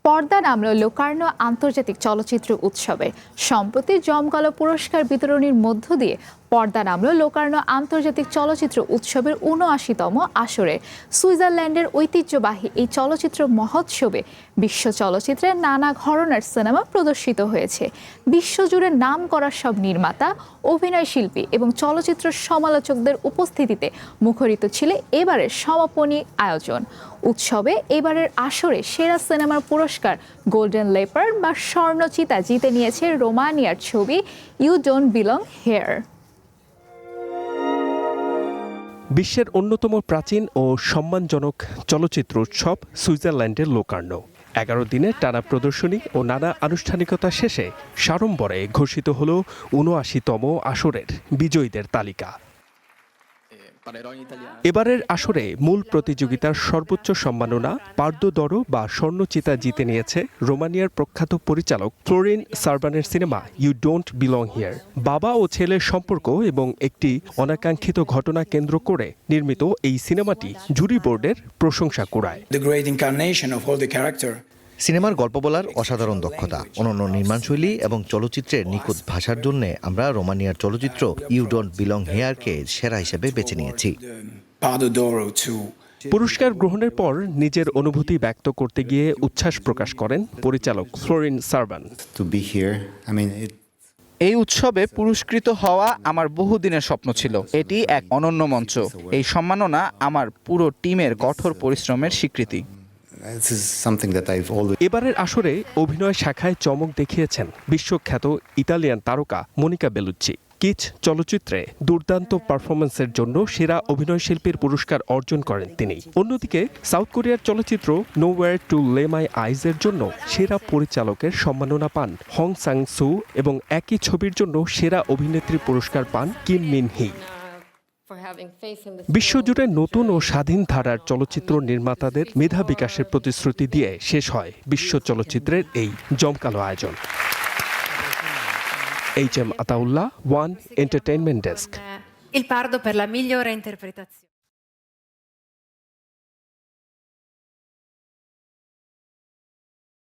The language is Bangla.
পর্দা নামল লোকার্নো আন্তর্জাতিক চলচ্চিত্র উৎসবে সম্প্রতি জমকালো পুরস্কার বিতরণীর মধ্য দিয়ে পর্দা নামল লোকার্নো আন্তর্জাতিক চলচ্চিত্র উৎসবের ৭৯তম আসরে। সুইজারল্যান্ডের ঐতিহ্যবাহী এই চলচ্চিত্র মহোৎসবে বিশ্ব চলচ্চিত্রের নানা ঘরানার সিনেমা প্রদর্শিত হয়েছে। বিশ্বজুড়ে নাম করা সব নির্মাতা, অভিনয় শিল্পী এবং চলচ্চিত্র সমালোচকদের উপস্থিতিতে মুখরিত ছিল এবারের সমাপনী আয়োজন। উৎসবে এবারের আসরে সেরা সিনেমার পুরস্কার গোল্ডেন লেপার্ড বা স্বর্ণচিতা জিতে নিয়েছে রোমানিয়ার ছবি ইউ ডোন্ট বিলং হিয়ার। বিশ্বের অন্যতম প্রাচীন ও সম্মানজনক চলচ্চিত্র উৎসব সুইজারল্যান্ডের লোকার্নো ১১ দিনের টানা প্রদর্শনী ও নানা আনুষ্ঠানিকতা শেষে সাড়ম্বরে ঘোষিত হল ৭৯তম আসরের বিজয়ীদের তালিকা। এবারের আসরে মূল প্রতিযোগিতার সর্বোচ্চ সম্মাননা পার্দো দরো বা স্বর্ণচিতা জিতে নিয়েছে রোমানিয়ার প্রখ্যাত পরিচালক ফ্লোরিন সারবানের সিনেমা ইউ ডোন্ট বিলং হিয়ার। বাবা ও ছেলের সম্পর্ক এবং একটি অনাকাঙ্ক্ষিত ঘটনা কেন্দ্র করে নির্মিত এই সিনেমাটি জুরি বোর্ডের প্রশংসা কুড়ায়। সিনেমার গল্প বলার অসাধারণ দক্ষতা, অনন্য নির্মাণশৈলী এবং চলচ্চিত্রের নিখুঁত ভাষার জন্য আমরা রোমানিয়ার চলচ্চিত্র ইউ ডোন্ট বিলং হিয়ারকে সেরা হিসেবে বেছে নিয়েছি। পুরস্কার গ্রহণের পর নিজের অনুভূতি ব্যক্ত করতে গিয়ে উচ্ছ্বাস প্রকাশ করেন পরিচালক ফ্লোরিন সারবান। এই উৎসবে পুরস্কৃত হওয়া আমার বহুদিনের স্বপ্ন ছিল। এটি এক অনন্য মঞ্চ। এই সম্মাননা আমার পুরো টিমের কঠোর পরিশ্রমের স্বীকৃতি। এবারের আসরে অভিনয় শাখায় চমক দেখিয়েছেন বিশ্বখ্যাত ইতালিয়ান তারকা মনিকা বেলুচ্চি। কিচ চলচ্চিত্রে দুর্দান্ত পারফরমেন্সের জন্য সেরা অভিনয়শিল্পীর পুরস্কার অর্জন করেন তিনি। অন্যদিকে সাউথ কোরিয়ার চলচ্চিত্র নোওয়্যার টু লে মাই আইজের জন্য সেরা পরিচালকের সম্মাননা পান হং সাং সু এবং একই ছবির জন্য সেরা অভিনেত্রী পুরস্কার পান কিম মিন হি। বিশ্বজুড়ে নতুন ও স্বাধীন ধারার চলচ্চিত্র নির্মাতাদের মেধা বিকাশের প্রতিশ্রুতি দিয়ে শেষ হয় বিশ্ব চলচ্চিত্রের এই জমকালো আয়োজন। H M Ataullah, one entertainment desk. Il Pardo per la migliore interpretazione.